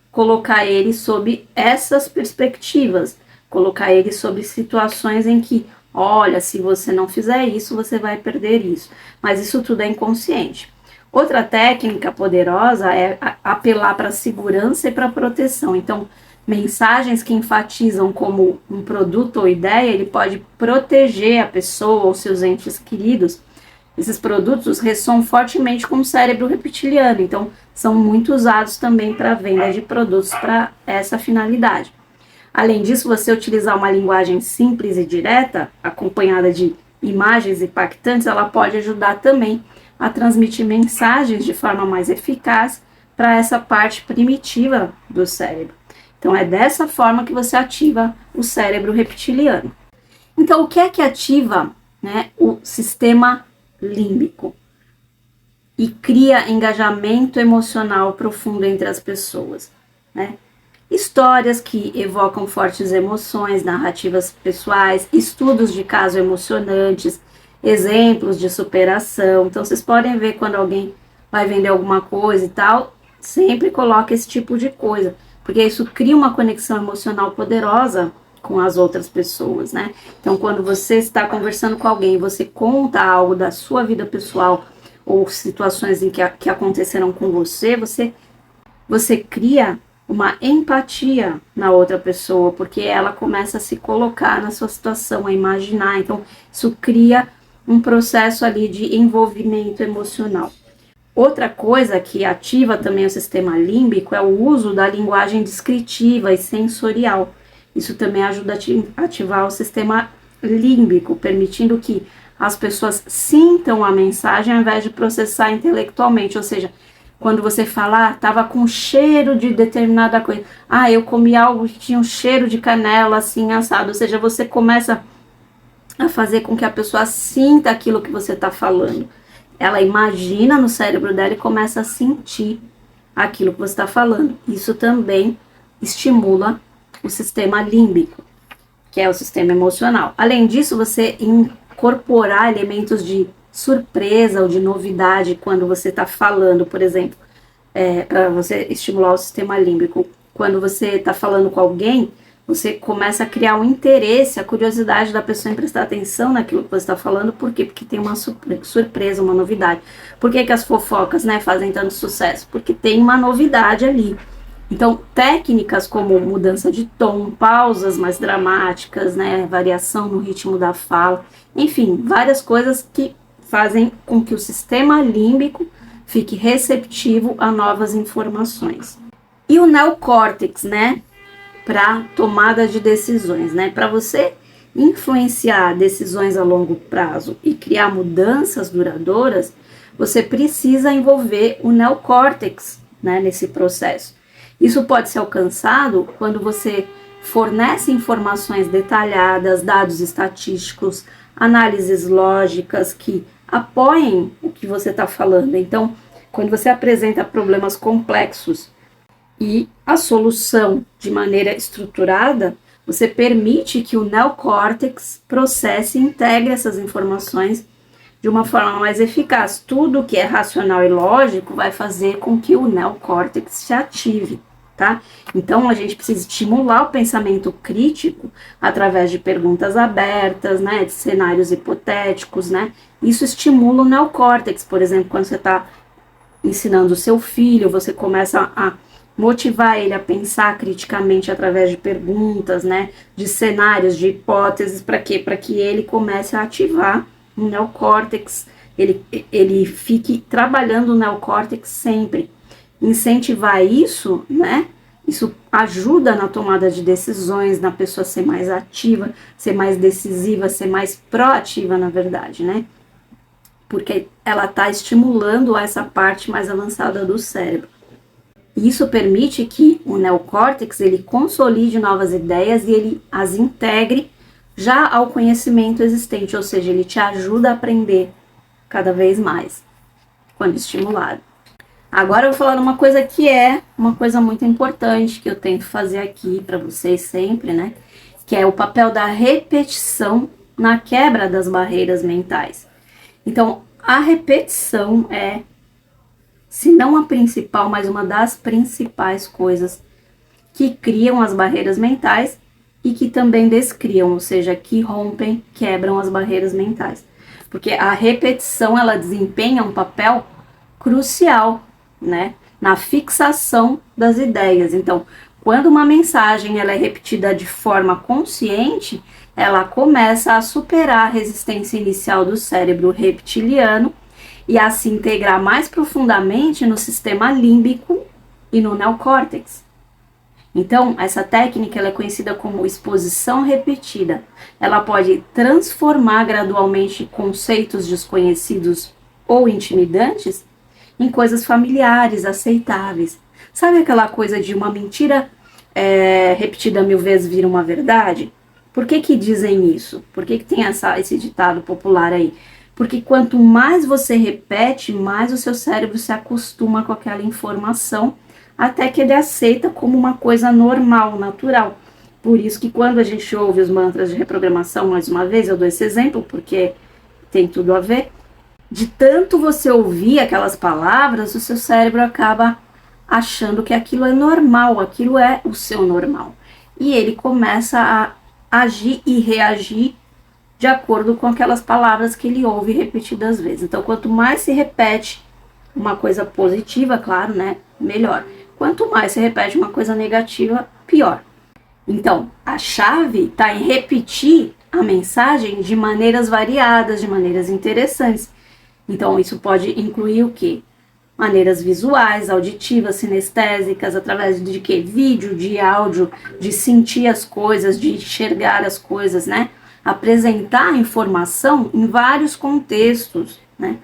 colocar ele sob essas perspectivas, colocar ele sobre situações em que, olha, se você não fizer isso, você vai perder isso. Mas isso tudo é inconsciente. Outra técnica poderosa é apelar para a segurança e para a proteção. Então, mensagens que enfatizam como um produto ou ideia, ele pode proteger a pessoa ou seus entes queridos. Esses produtos ressoam fortemente com o cérebro reptiliano, então são muito usados também para a venda de produtos para essa finalidade. Além disso, você utilizar uma linguagem simples e direta, acompanhada de imagens impactantes, ela pode ajudar também a transmitir mensagens de forma mais eficaz para essa parte primitiva do cérebro. Então é dessa forma que você ativa o cérebro reptiliano. Então o que é que ativa, né, o sistema límbico e cria engajamento emocional profundo entre as pessoas, né? Histórias que evocam fortes emoções, narrativas pessoais, estudos de casos emocionantes, exemplos de superação. Então vocês podem ver quando alguém vai vender alguma coisa e tal, sempre coloca esse tipo de coisa, porque isso cria uma conexão emocional poderosa com as outras pessoas, né? Então quando você está conversando com alguém, você conta algo da sua vida pessoal ou situações em que aconteceram com você, você cria uma empatia na outra pessoa, porque ela começa a se colocar na sua situação, a imaginar. Então isso cria um processo ali de envolvimento emocional. Outra coisa que ativa também o sistema límbico é o uso da linguagem descritiva e sensorial. Isso também ajuda a ativar o sistema límbico, permitindo que as pessoas sintam a mensagem ao invés de processar intelectualmente. Ou seja, quando você fala, tava com cheiro de determinada coisa, eu comi algo que tinha um cheiro de canela assim assado. Ou seja, você começa a fazer com que a pessoa sinta aquilo que você está falando. ela imagina no cérebro dela e começa a sentir aquilo que você está falando. Isso também estimula o sistema límbico, que é o sistema emocional. Além disso, você incorporar elementos de surpresa ou de novidade quando você está falando, por exemplo, para você estimular o sistema límbico. Quando você está falando com alguém, você começa a criar um interesse, a curiosidade da pessoa em prestar atenção naquilo que você está falando. Por quê? Porque tem uma surpresa, uma novidade. Por que as fofocas, né, fazem tanto sucesso? Porque tem uma novidade ali. Então, técnicas como mudança de tom, pausas mais dramáticas, né, variação no ritmo da fala, enfim, várias coisas que fazem com que o sistema límbico fique receptivo a novas informações. E o neocórtex, né, para tomada de decisões, né, para você influenciar decisões a longo prazo e criar mudanças duradouras, você precisa envolver o neocórtex, né, nesse processo. Isso pode ser alcançado quando você fornece informações detalhadas, dados estatísticos, análises lógicas que apoiem o que você está falando. Então, quando você apresenta problemas complexos e a solução de maneira estruturada, você permite que o neocórtex processe e integre essas informações de uma forma mais eficaz. Tudo que é racional e lógico vai fazer com que o neocórtex se ative, tá? Então, a gente precisa estimular o pensamento crítico através de perguntas abertas, né, de cenários hipotéticos, né? Isso estimula o neocórtex. Por exemplo, quando você está ensinando o seu filho, você começa a motivar ele a pensar criticamente através de perguntas, né, de cenários, de hipóteses, para quê? Para que ele comece a ativar o neocórtex, ele fique trabalhando o neocórtex sempre. Incentivar isso, né, isso ajuda na tomada de decisões, na pessoa ser mais ativa, ser mais decisiva, ser mais proativa, na verdade, né, porque ela está estimulando essa parte mais avançada do cérebro. Isso permite que o neocórtex ele consolide novas ideias e ele as integre já ao conhecimento existente, ou seja, ele te ajuda a aprender cada vez mais quando estimulado. Agora eu vou falar de uma coisa que é uma coisa muito importante que eu tento fazer aqui para vocês sempre, né? Que é o papel da repetição na quebra das barreiras mentais. Então, a repetição é, se não a principal, mas uma das principais coisas que criam as barreiras mentais e que também descriam, ou seja, que rompem, quebram as barreiras mentais. Porque a repetição, ela desempenha um papel crucial, né, na fixação das ideias. Então, quando uma mensagem ela é repetida de forma consciente, ela começa a superar a resistência inicial do cérebro reptiliano e a se integrar mais profundamente no sistema límbico e no neocórtex. Então, essa técnica ela é conhecida como exposição repetida. Ela pode transformar gradualmente conceitos desconhecidos ou intimidantes em coisas familiares, aceitáveis. Sabe aquela coisa de uma mentira repetida 1000 vezes vira uma verdade? Por que dizem isso? Por que tem esse ditado popular aí? Porque quanto mais você repete, mais o seu cérebro se acostuma com aquela informação, até que ele aceita como uma coisa normal, natural. Por isso que quando a gente ouve os mantras de reprogramação, mais uma vez, eu dou esse exemplo, porque tem tudo a ver, de tanto você ouvir aquelas palavras, o seu cérebro acaba achando que aquilo é normal, aquilo é o seu normal. E ele começa a agir e reagir de acordo com aquelas palavras que ele ouve repetidas vezes. Então, quanto mais se repete uma coisa positiva, claro, né, melhor. Quanto mais se repete uma coisa negativa, pior. Então, a chave está em repetir a mensagem de maneiras variadas, de maneiras interessantes. Então, isso pode incluir o quê? Maneiras visuais, auditivas, sinestésicas, através de quê? Vídeo, de áudio, de sentir as coisas, de enxergar as coisas, né? Apresentar a informação em vários contextos, né?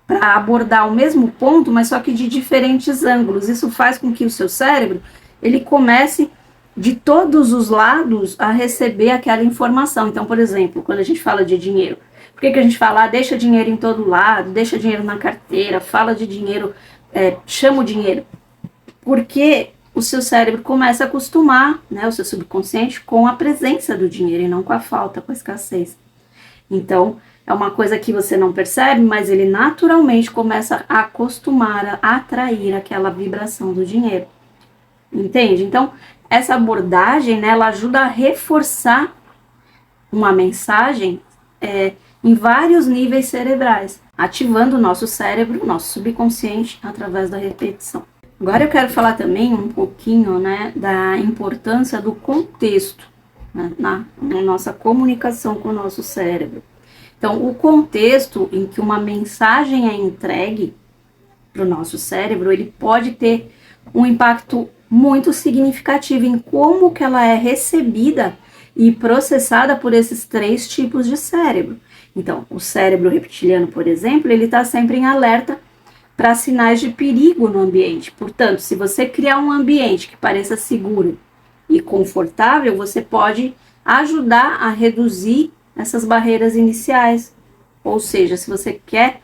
Para abordar o mesmo ponto, mas só que de diferentes ângulos. Isso faz com que o seu cérebro, ele comece de todos os lados a receber aquela informação. Então, por exemplo, quando a gente fala de dinheiro, Por que a gente fala, deixa dinheiro em todo lado, deixa dinheiro na carteira, fala de dinheiro, chama o dinheiro? Porque o seu cérebro começa a acostumar, né, o seu subconsciente, com a presença do dinheiro e não com a falta, com a escassez. Então, é uma coisa que você não percebe, mas ele naturalmente começa a acostumar, a atrair aquela vibração do dinheiro. Entende? Então, essa abordagem, né, ela ajuda a reforçar uma mensagem em vários níveis cerebrais, ativando o nosso cérebro, o nosso subconsciente, através da repetição. Agora eu quero falar também um pouquinho, né, da importância do contexto, né, na nossa comunicação com o nosso cérebro. Então, o contexto em que uma mensagem é entregue para o nosso cérebro, ele pode ter um impacto muito significativo em como que ela é recebida e processada por esses 3 tipos de cérebro. Então, o cérebro reptiliano, por exemplo, ele está sempre em alerta para sinais de perigo no ambiente. Portanto, se você criar um ambiente que pareça seguro e confortável, você pode ajudar a reduzir essas barreiras iniciais. Ou seja, se você quer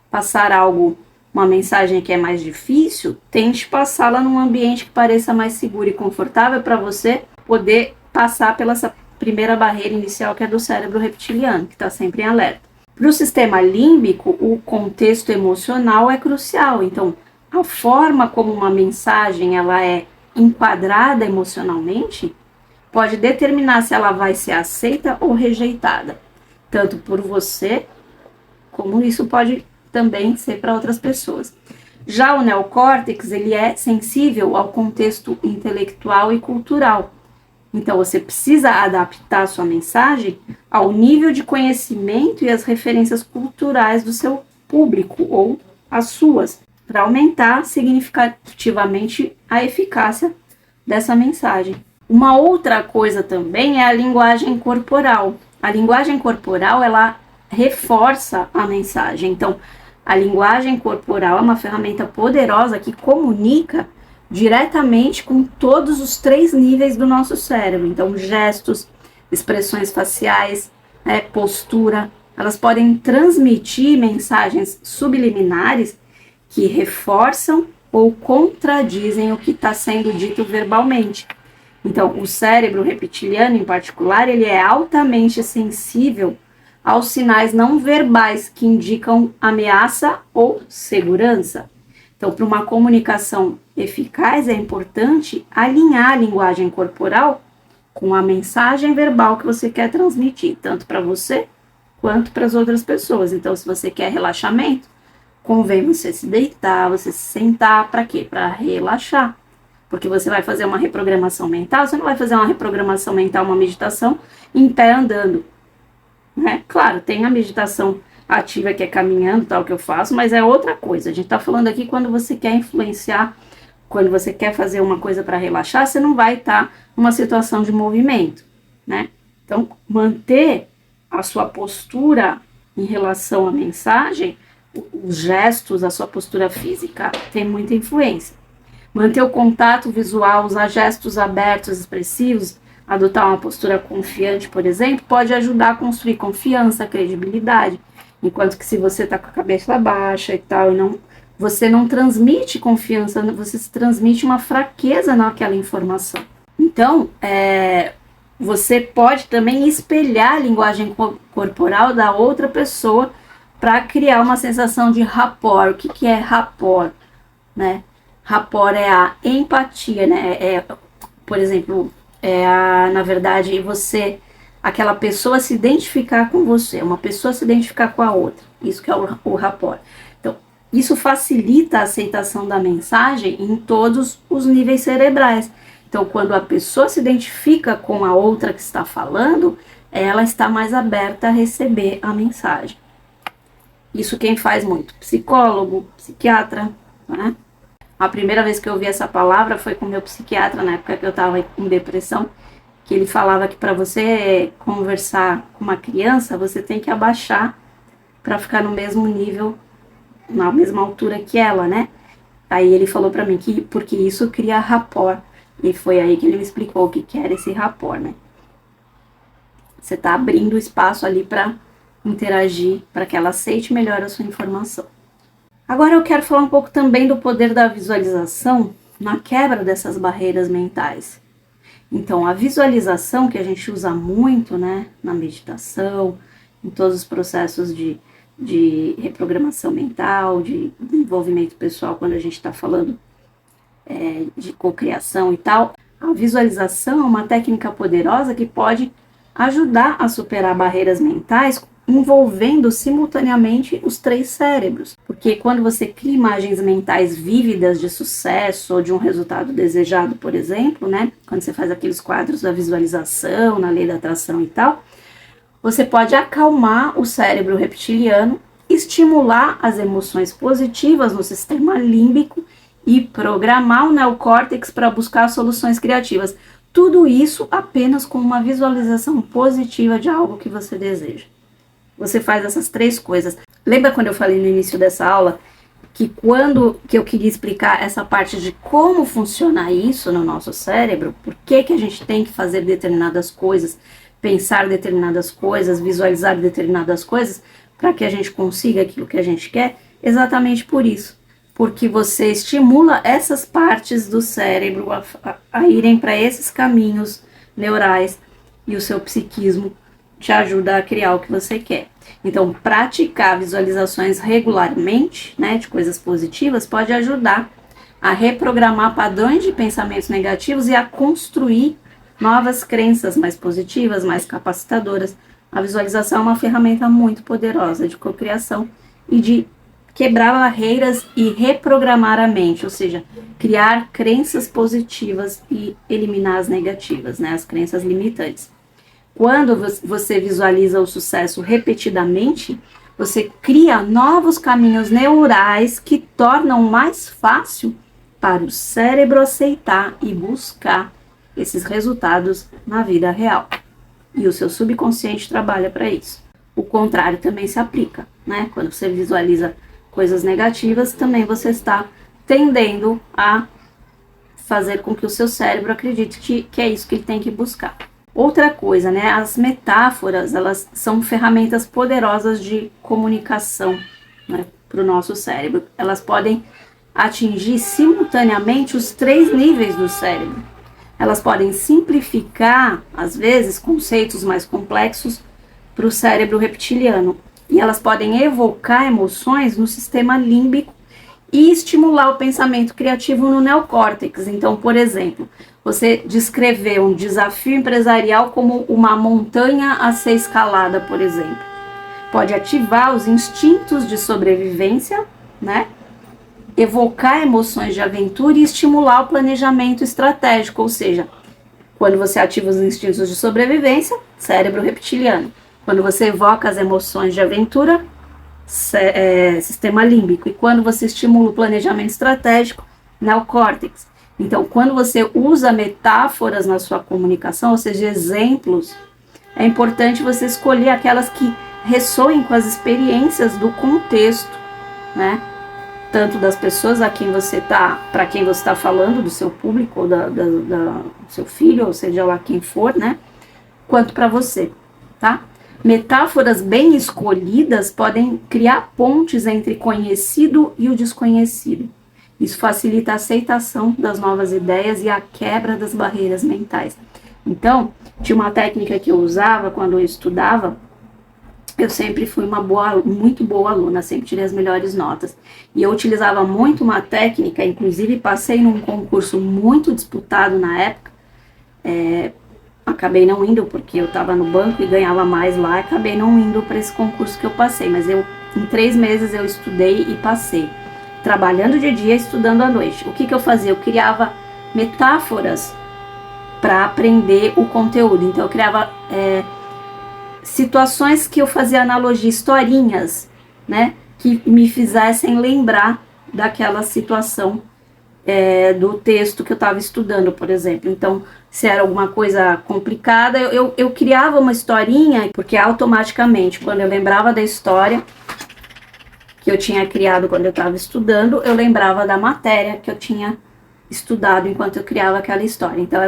passar algo, uma mensagem que é mais difícil, tente passá-la num ambiente que pareça mais seguro e confortável para você poder passar pela essa primeira barreira inicial, que é do cérebro reptiliano, que está sempre em alerta. Para o sistema límbico, o contexto emocional é crucial. Então, a forma como uma mensagem ela é enquadrada emocionalmente pode determinar se ela vai ser aceita ou rejeitada, tanto por você, como isso pode também ser para outras pessoas. Já o neocórtex, ele é sensível ao contexto intelectual e cultural. Então, você precisa adaptar a sua mensagem ao nível de conhecimento e as referências culturais do seu público ou as suas, para aumentar significativamente a eficácia dessa mensagem. Uma outra coisa também é a linguagem corporal. A linguagem corporal, ela reforça a mensagem. Então, a linguagem corporal é uma ferramenta poderosa que comunica diretamente com todos os 3 níveis do nosso cérebro. Então, gestos, expressões faciais, postura, elas podem transmitir mensagens subliminares que reforçam ou contradizem o que está sendo dito verbalmente. Então, o cérebro reptiliano, em particular, ele é altamente sensível aos sinais não verbais que indicam ameaça ou segurança. Então, para uma comunicação eficaz, é importante alinhar a linguagem corporal com a mensagem verbal que você quer transmitir, tanto para você quanto para as outras pessoas. Então, se você quer relaxamento, convém você se deitar, você se sentar, para quê? Para relaxar. Porque você vai fazer uma reprogramação mental, você não vai fazer uma reprogramação mental, uma meditação em pé andando, né? Claro, tem a meditação ativa que é caminhando, tal, que eu faço, mas é outra coisa. A gente tá falando aqui quando você quer influenciar, quando você quer fazer uma coisa para relaxar, você não vai estar numa situação de movimento, né? Então, manter a sua postura em relação à mensagem, os gestos, a sua postura física, tem muita influência. Manter o contato visual, usar gestos abertos, expressivos, adotar uma postura confiante, por exemplo, pode ajudar a construir confiança, credibilidade. Enquanto que se você está com a cabeça baixa e tal, você não transmite confiança, você transmite uma fraqueza naquela informação. Então, você pode também espelhar a linguagem corporal da outra pessoa para criar uma sensação de rapport. O que é rapport, né? Rapport é a empatia, né? Por exemplo, na verdade, aquela pessoa se identificar com você, uma pessoa se identificar com a outra. Isso que é o rapport. Então, isso facilita a aceitação da mensagem em todos os níveis cerebrais. Então, quando a pessoa se identifica com a outra que está falando, ela está mais aberta a receber a mensagem. Isso quem faz muito? Psicólogo, psiquiatra, né? A primeira vez que eu ouvi essa palavra foi com o meu psiquiatra, na época que eu estava com depressão, que ele falava que para você conversar com uma criança, você tem que abaixar para ficar no mesmo nível, na mesma altura que ela, né? Aí ele falou para mim que porque isso cria rapport, e foi aí que ele me explicou o que era esse rapport, né? Você tá abrindo espaço ali para interagir, para que ela aceite melhor a sua informação. Agora eu quero falar um pouco também do poder da visualização na quebra dessas barreiras mentais. Então, a visualização que a gente usa muito, né, na meditação, em todos os processos de reprogramação mental, de desenvolvimento pessoal, quando a gente está falando de cocriação e tal, a visualização é uma técnica poderosa que pode ajudar a superar barreiras mentais, envolvendo simultaneamente os 3 cérebros. Porque quando você cria imagens mentais vívidas de sucesso ou de um resultado desejado, por exemplo, né? Quando você faz aqueles quadros da visualização, na lei da atração e tal, você pode acalmar o cérebro reptiliano, estimular as emoções positivas no sistema límbico e programar o neocórtex para buscar soluções criativas. Tudo isso apenas com uma visualização positiva de algo que você deseja. Você faz essas 3 coisas. Lembra quando eu falei no início dessa aula que eu queria explicar essa parte de como funciona isso no nosso cérebro, por que a gente tem que fazer determinadas coisas, pensar determinadas coisas, visualizar determinadas coisas, para que a gente consiga aquilo que a gente quer? Exatamente por isso. Porque você estimula essas partes do cérebro a irem para esses caminhos neurais e o seu psiquismo te ajuda a criar o que você quer. Então, praticar visualizações regularmente, né, de coisas positivas, pode ajudar a reprogramar padrões de pensamentos negativos e a construir novas crenças mais positivas, mais capacitadoras. A visualização é uma ferramenta muito poderosa de cocriação e de quebrar barreiras e reprogramar a mente, ou seja, criar crenças positivas e eliminar as negativas, né, as crenças limitantes. Quando você visualiza o sucesso repetidamente, você cria novos caminhos neurais que tornam mais fácil para o cérebro aceitar e buscar esses resultados na vida real. E o seu subconsciente trabalha para isso. O contrário também se aplica, né? Quando você visualiza coisas negativas, também você está tendendo a fazer com que o seu cérebro acredite que é isso que ele tem que buscar. Outra coisa, né? As metáforas, elas são ferramentas poderosas de comunicação, né, para o nosso cérebro. Elas podem atingir simultaneamente os 3 níveis do cérebro. Elas podem simplificar, às vezes, conceitos mais complexos para o cérebro reptiliano. E elas podem evocar emoções no sistema límbico e estimular o pensamento criativo no neocórtex. Então, por exemplo, você descrever um desafio empresarial como uma montanha a ser escalada, por exemplo. Pode ativar os instintos de sobrevivência, né? Evocar emoções de aventura e estimular o planejamento estratégico, ou seja, quando você ativa os instintos de sobrevivência, cérebro reptiliano. Quando você evoca as emoções de aventura, sistema límbico. E quando você estimula o planejamento estratégico, neocórtex. Então, quando você usa metáforas na sua comunicação, ou seja, exemplos, é importante você escolher aquelas que ressoem com as experiências do contexto, né? Tanto das pessoas para quem você está falando, do seu público, ou do seu filho, ou seja lá quem for, né? Quanto para você, tá? Metáforas bem escolhidas podem criar pontes entre conhecido e o desconhecido. Isso facilita a aceitação das novas ideias e a quebra das barreiras mentais. Então, tinha uma técnica que eu usava quando eu estudava. Eu sempre fui muito boa aluna, sempre tirei as melhores notas. E eu utilizava muito uma técnica, inclusive passei num concurso muito disputado na época. Acabei não indo porque eu estava no banco e ganhava mais lá. Acabei não indo para esse concurso que eu passei, mas em 3 meses eu estudei e passei. Trabalhando de dia, estudando à noite. O que eu fazia? Eu criava metáforas para aprender o conteúdo. Então eu criava situações que eu fazia analogia, historinhas, né, que me fizessem lembrar daquela situação do texto que eu estava estudando, por exemplo. Então, se era alguma coisa complicada, eu criava uma historinha, porque automaticamente, quando eu lembrava da história que eu tinha criado quando eu estava estudando, eu lembrava da matéria que eu tinha estudado enquanto eu criava aquela história. Então,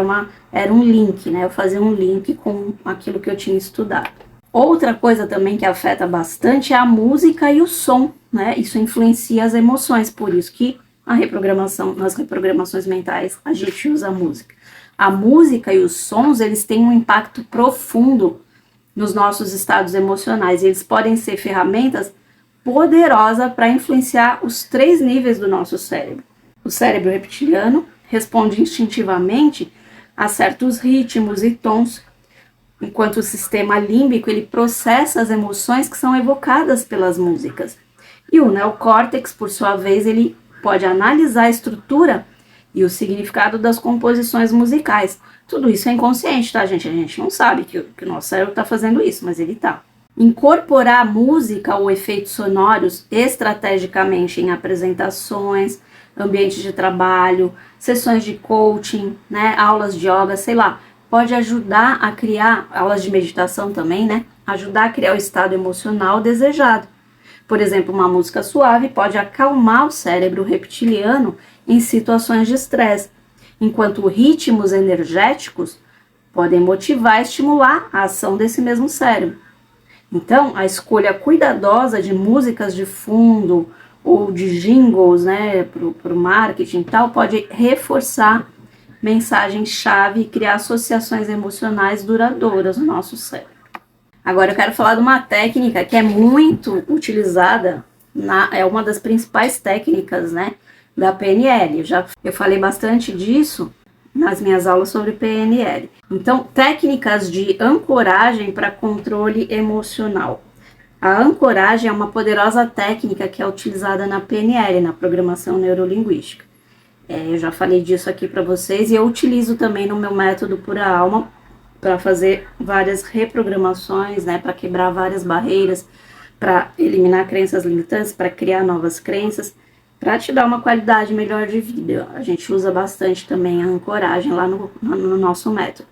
era um link, né? Eu fazia um link com aquilo que eu tinha estudado. Outra coisa também que afeta bastante é a música e o som, né? Isso influencia as emoções, por isso que nas reprogramações mentais, a gente usa a música. A música e os sons, eles têm um impacto profundo nos nossos estados emocionais, e eles podem ser ferramentas poderosas para influenciar os 3 níveis do nosso cérebro. O cérebro reptiliano responde instintivamente a certos ritmos e tons, enquanto o sistema límbico ele processa as emoções que são evocadas pelas músicas. E o neocórtex, por sua vez, ele pode analisar a estrutura e o significado das composições musicais. Tudo isso é inconsciente, tá, gente? A gente não sabe que o nosso cérebro está fazendo isso, mas ele está. Incorporar música ou efeitos sonoros estrategicamente em apresentações, ambientes de trabalho, sessões de coaching, né, aulas de yoga, sei lá, pode ajudar a criar, aulas de meditação também, né, ajudar a criar o estado emocional desejado. Por exemplo, uma música suave pode acalmar o cérebro reptiliano em situações de estresse, enquanto ritmos energéticos podem motivar e estimular a ação desse mesmo cérebro. Então, a escolha cuidadosa de músicas de fundo ou de jingles, né, para o marketing e tal, pode reforçar mensagens-chave e criar associações emocionais duradouras no nosso cérebro. Agora eu quero falar de uma técnica que é muito utilizada, é uma das principais técnicas, né, da PNL. Eu falei bastante disso nas minhas aulas sobre PNL. Então, técnicas de ancoragem para controle emocional. A ancoragem é uma poderosa técnica que é utilizada na PNL, na programação neurolinguística. Eu já falei disso aqui para vocês e eu utilizo também no meu método Pura Alma para fazer várias reprogramações, né, para quebrar várias barreiras, para eliminar crenças limitantes, para criar novas crenças, para te dar uma qualidade melhor de vida. A gente usa bastante também a ancoragem lá no nosso método.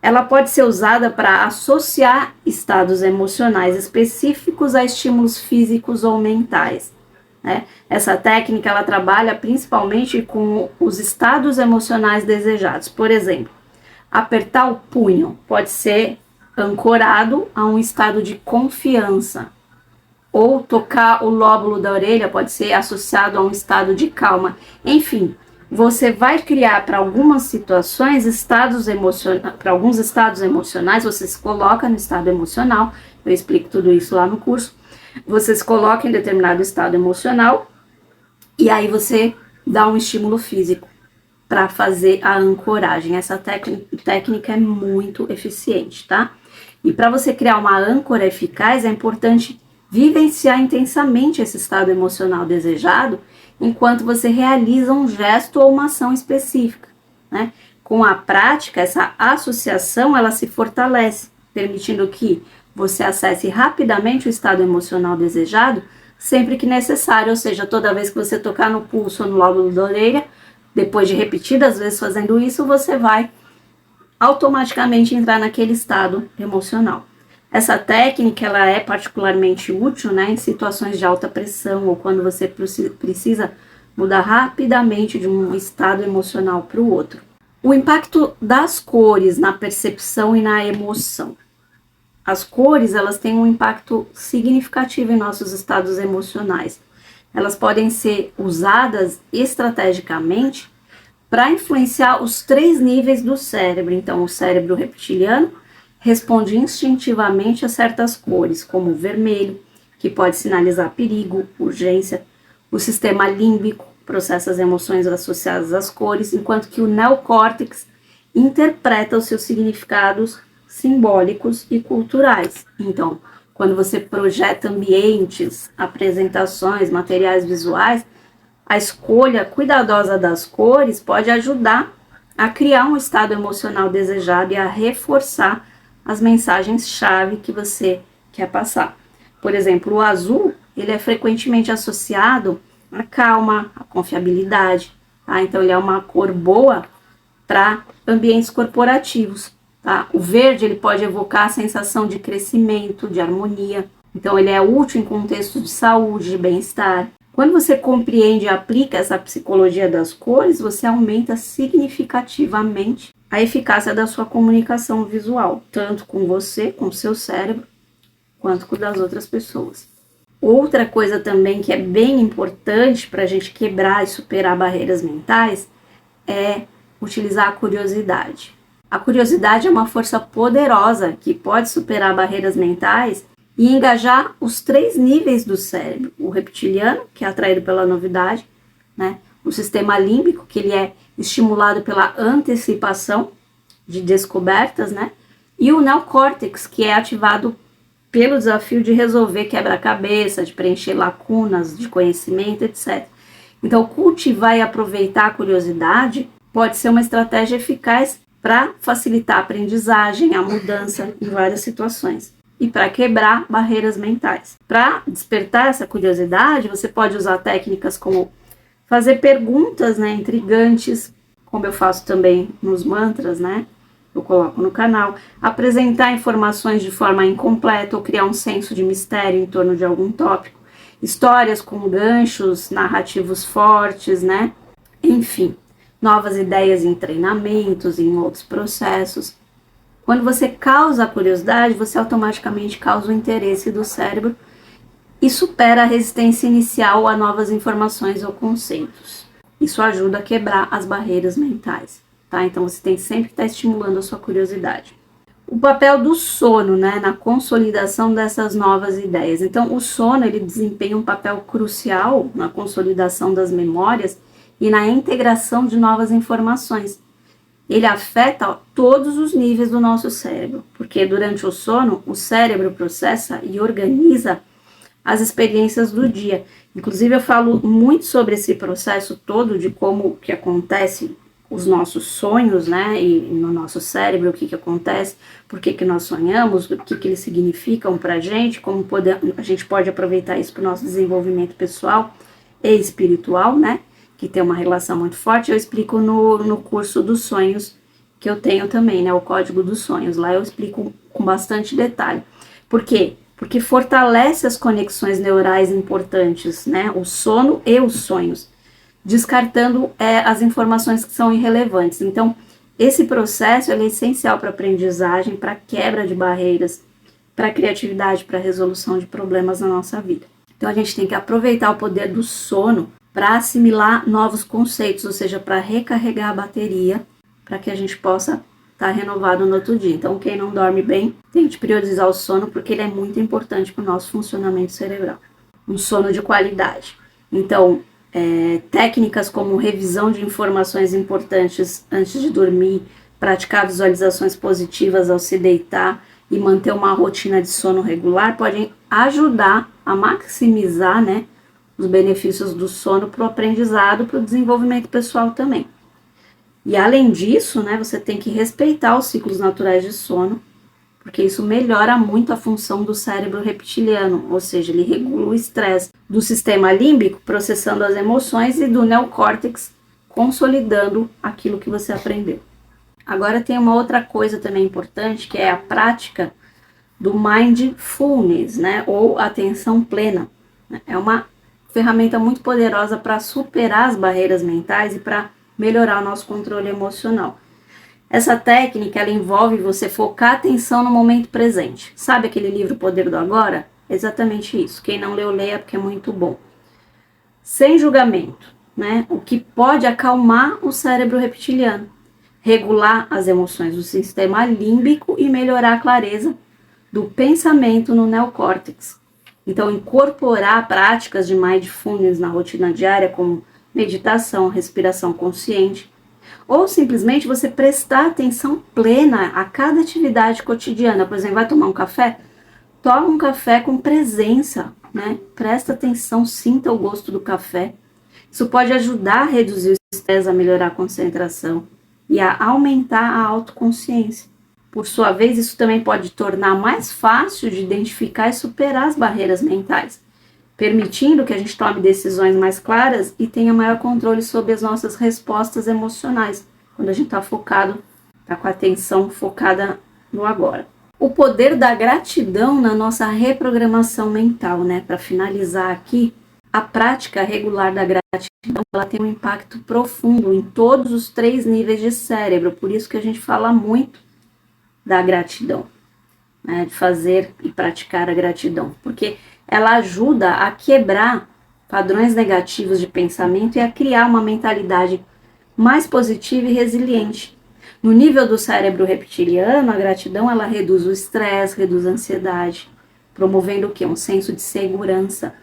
Ela pode ser usada para associar estados emocionais específicos a estímulos físicos ou mentais, né? Essa técnica ela trabalha principalmente com os estados emocionais desejados. Por exemplo, apertar o punho pode ser ancorado a um estado de confiança, ou tocar o lóbulo da orelha pode ser associado a um estado de calma. Enfim, você vai criar para algumas situações para alguns estados emocionais, você se coloca no estado emocional, eu explico tudo isso lá no curso, você se coloca em determinado estado emocional e aí você dá um estímulo físico para fazer a ancoragem. Essa técnica é muito eficiente, tá? E para você criar uma âncora eficaz, é importante vivenciar intensamente esse estado emocional desejado enquanto você realiza um gesto ou uma ação específica, né? Com a prática, essa associação ela se fortalece, permitindo que você acesse rapidamente o estado emocional desejado sempre que necessário, ou seja, toda vez que você tocar no pulso ou no lóbulo da orelha, depois de repetidas vezes fazendo isso, você vai automaticamente entrar naquele estado emocional. Essa técnica ela é particularmente útil, né, em situações de alta pressão ou quando você precisa mudar rapidamente de um estado emocional para o outro. O impacto das cores na percepção e na emoção. As cores elas têm um impacto significativo em nossos estados emocionais. Elas podem ser usadas estrategicamente para influenciar os 3 níveis do cérebro. Então, o cérebro reptiliano responde instintivamente a certas cores, como o vermelho, que pode sinalizar perigo, urgência. O sistema límbico processa as emoções associadas às cores, enquanto que o neocórtex interpreta os seus significados simbólicos e culturais. Então, quando você projeta ambientes, apresentações, materiais visuais, a escolha cuidadosa das cores pode ajudar a criar um estado emocional desejado e a reforçar as mensagens-chave que você quer passar. Por exemplo, o azul, ele é frequentemente associado à calma, à confiabilidade, tá? Então, ele é uma cor boa para ambientes corporativos, tá? O verde, ele pode evocar a sensação de crescimento, de harmonia. Então, ele é útil em contextos de saúde, de bem-estar. Quando você compreende e aplica essa psicologia das cores, você aumenta significativamente a eficácia da sua comunicação visual, tanto com você, com o seu cérebro, quanto com o das outras pessoas. Outra coisa também que é bem importante para a gente quebrar e superar barreiras mentais é utilizar a curiosidade. A curiosidade é uma força poderosa que pode superar barreiras mentais e engajar os 3 níveis do cérebro. O reptiliano, que é atraído pela novidade, né? O sistema límbico, que ele é estimulado pela antecipação de descobertas, né? E o neocórtex, que é ativado pelo desafio de resolver quebra-cabeça, de preencher lacunas de conhecimento, etc. Então, cultivar e aproveitar a curiosidade pode ser uma estratégia eficaz para facilitar a aprendizagem, a mudança em várias situações e para quebrar barreiras mentais. Para despertar essa curiosidade, você pode usar técnicas como fazer perguntas, né, intrigantes, como eu faço também nos mantras, né? Eu coloco no canal, apresentar informações de forma incompleta ou criar um senso de mistério em torno de algum tópico, histórias com ganchos narrativos fortes, né? Enfim, novas ideias em treinamentos, em outros processos. Quando você causa a curiosidade, você automaticamente causa o interesse do cérebro e supera a resistência inicial a novas informações ou conceitos. Isso ajuda a quebrar as barreiras mentais. Tá? Então você tem sempre que estar estimulando a sua curiosidade. O papel do sono, né, na consolidação dessas novas ideias. Então o sono ele desempenha um papel crucial na consolidação das memórias e na integração de novas informações. Ele afeta todos os níveis do nosso cérebro, porque durante o sono o cérebro processa e organiza as experiências do dia. Inclusive eu falo muito sobre esse processo todo de como que acontece os nossos sonhos, né, e no nosso cérebro, o que acontece, por que nós sonhamos, o que eles significam para a gente, como a gente pode aproveitar isso para o nosso desenvolvimento pessoal e espiritual, né, que tem uma relação muito forte. Eu explico no curso dos sonhos, que eu tenho também, né, o Código dos Sonhos, lá eu explico com bastante detalhe. Por quê? Porque fortalece as conexões neurais importantes, né, o sono e os sonhos, descartando as informações que são irrelevantes. Então, esse processo é essencial para a aprendizagem, para a quebra de barreiras, para a criatividade, para a resolução de problemas na nossa vida. Então, a gente tem que aproveitar o poder do sono para assimilar novos conceitos, ou seja, para recarregar a bateria, para que a gente possa estar renovado no outro dia. Então, quem não dorme bem, tem que priorizar o sono, porque ele é muito importante para o nosso funcionamento cerebral. Um sono de qualidade. Então, técnicas como revisão de informações importantes antes de dormir, praticar visualizações positivas ao se deitar e manter uma rotina de sono regular podem ajudar a maximizar, né, os benefícios do sono para o aprendizado, para o desenvolvimento pessoal também. E além disso, né, você tem que respeitar os ciclos naturais de sono, porque isso melhora muito a função do cérebro reptiliano, ou seja, ele regula o estresse do sistema límbico, processando as emoções, e do neocórtex, consolidando aquilo que você aprendeu. Agora tem uma outra coisa também importante, que é a prática do mindfulness, né, ou atenção plena. É uma ferramenta muito poderosa para superar as barreiras mentais e para melhorar o nosso controle emocional. Essa técnica, ela envolve você focar a atenção no momento presente. Sabe aquele livro Poder do Agora? Exatamente isso. Quem não leu, leia, porque é muito bom. Sem julgamento, né? O que pode acalmar o cérebro reptiliano, regular as emoções do sistema límbico e melhorar a clareza do pensamento no neocórtex. Então, incorporar práticas de mindfulness na rotina diária, como meditação, respiração consciente, ou simplesmente você prestar atenção plena a cada atividade cotidiana. Por exemplo, vai tomar um café? Toma um café com presença, né? Presta atenção, sinta o gosto do café. Isso pode ajudar a reduzir o estresse, a melhorar a concentração e a aumentar a autoconsciência. Por sua vez, isso também pode tornar mais fácil de identificar e superar as barreiras mentais, permitindo que a gente tome decisões mais claras e tenha maior controle sobre as nossas respostas emocionais, quando a gente está focado, está com a atenção focada no agora. O poder da gratidão na nossa reprogramação mental, né? Para finalizar aqui, a prática regular da gratidão, ela tem um impacto profundo em todos os 3 níveis de cérebro, por isso que a gente fala muito da gratidão. né, de fazer e praticar a gratidão, porque ela ajuda a quebrar padrões negativos de pensamento e a criar uma mentalidade mais positiva e resiliente. No nível do cérebro reptiliano, a gratidão ela reduz o estresse, reduz a ansiedade, promovendo o quê? Um senso de segurança.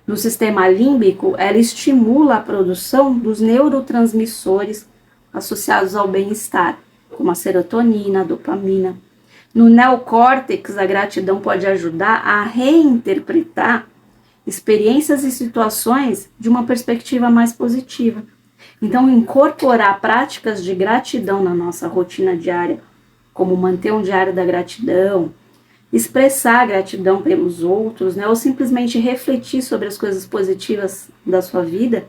No sistema límbico, ela estimula a produção dos neurotransmissores associados ao bem-estar, como a serotonina, a dopamina. No neocórtex, a gratidão pode ajudar a reinterpretar experiências e situações de uma perspectiva mais positiva. Então, incorporar práticas de gratidão na nossa rotina diária, como manter um diário da gratidão, expressar a gratidão pelos outros, né, ou simplesmente refletir sobre as coisas positivas da sua vida,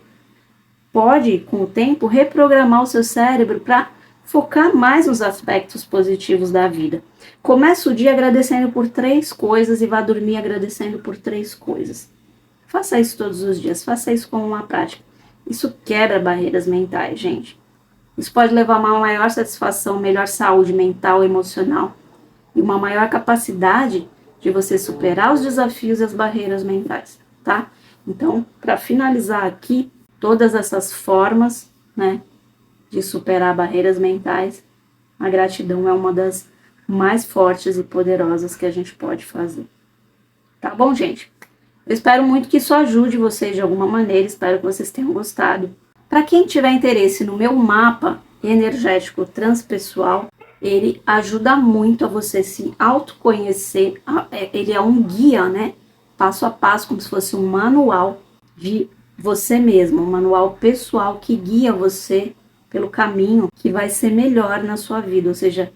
pode, com o tempo, reprogramar o seu cérebro para focar mais nos aspectos positivos da vida. Comece o dia agradecendo por 3 coisas e vá dormir agradecendo por 3 coisas. Faça isso todos os dias, faça isso como uma prática. Isso quebra barreiras mentais, gente. Isso pode levar a uma maior satisfação, melhor saúde mental e emocional e uma maior capacidade de você superar os desafios e as barreiras mentais, tá? Então, para finalizar aqui, todas essas formas, né, de superar barreiras mentais, a gratidão é uma das mais fortes e poderosas que a gente pode fazer. Tá bom, gente? Eu espero muito que isso ajude vocês de alguma maneira, espero que vocês tenham gostado. Para quem tiver interesse no meu mapa energético transpessoal, ele ajuda muito a você se autoconhecer, ele é um guia, né? Passo a passo, como se fosse um manual de você mesmo, um manual pessoal que guia você pelo caminho que vai ser melhor na sua vida, ou seja,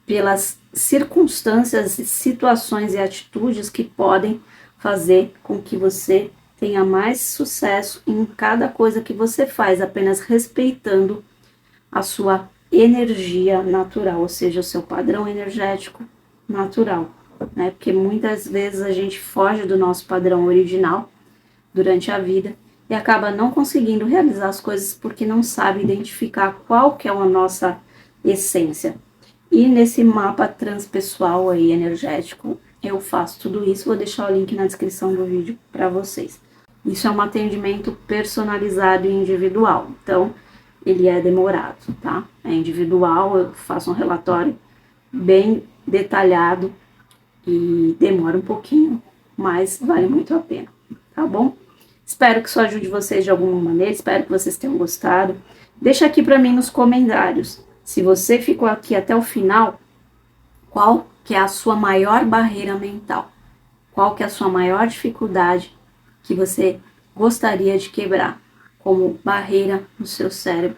pelas circunstâncias, situações e atitudes que podem fazer com que você tenha mais sucesso em cada coisa que você faz, apenas respeitando a sua energia natural, ou seja, o seu padrão energético natural, né? Porque muitas vezes a gente foge do nosso padrão original durante a vida e acaba não conseguindo realizar as coisas porque não sabe identificar qual que é a nossa essência. E nesse mapa transpessoal aí energético, eu faço tudo isso, vou deixar o link na descrição do vídeo para vocês. Isso é um atendimento personalizado e individual, então ele é demorado, tá? É individual, eu faço um relatório bem detalhado e demora um pouquinho, mas vale muito a pena, tá bom? Espero que isso ajude vocês de alguma maneira, espero que vocês tenham gostado. Deixa aqui para mim nos comentários, se você ficou aqui até o final, qual que é a sua maior barreira mental? Qual que é a sua maior dificuldade que você gostaria de quebrar como barreira no seu cérebro?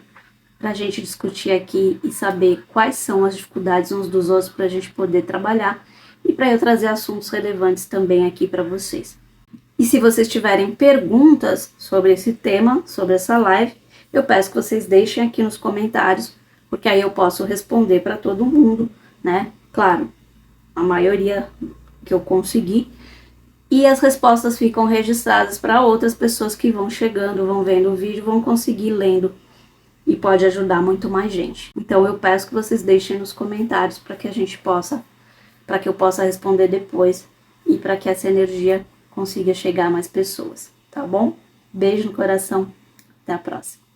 Para a gente discutir aqui e saber quais são as dificuldades uns dos outros para a gente poder trabalhar e para eu trazer assuntos relevantes também aqui para vocês. E se vocês tiverem perguntas sobre esse tema, sobre essa live, eu peço que vocês deixem aqui nos comentários, porque aí eu posso responder para todo mundo, né? Claro, a maioria que eu conseguir. E as respostas ficam registradas para outras pessoas que vão chegando, vão vendo o vídeo, vão conseguir lendo e pode ajudar muito mais gente. Então eu peço que vocês deixem nos comentários para que a gente possa, para que eu possa responder depois e para que essa energia consiga chegar a mais pessoas, tá bom? Beijo no coração, até a próxima.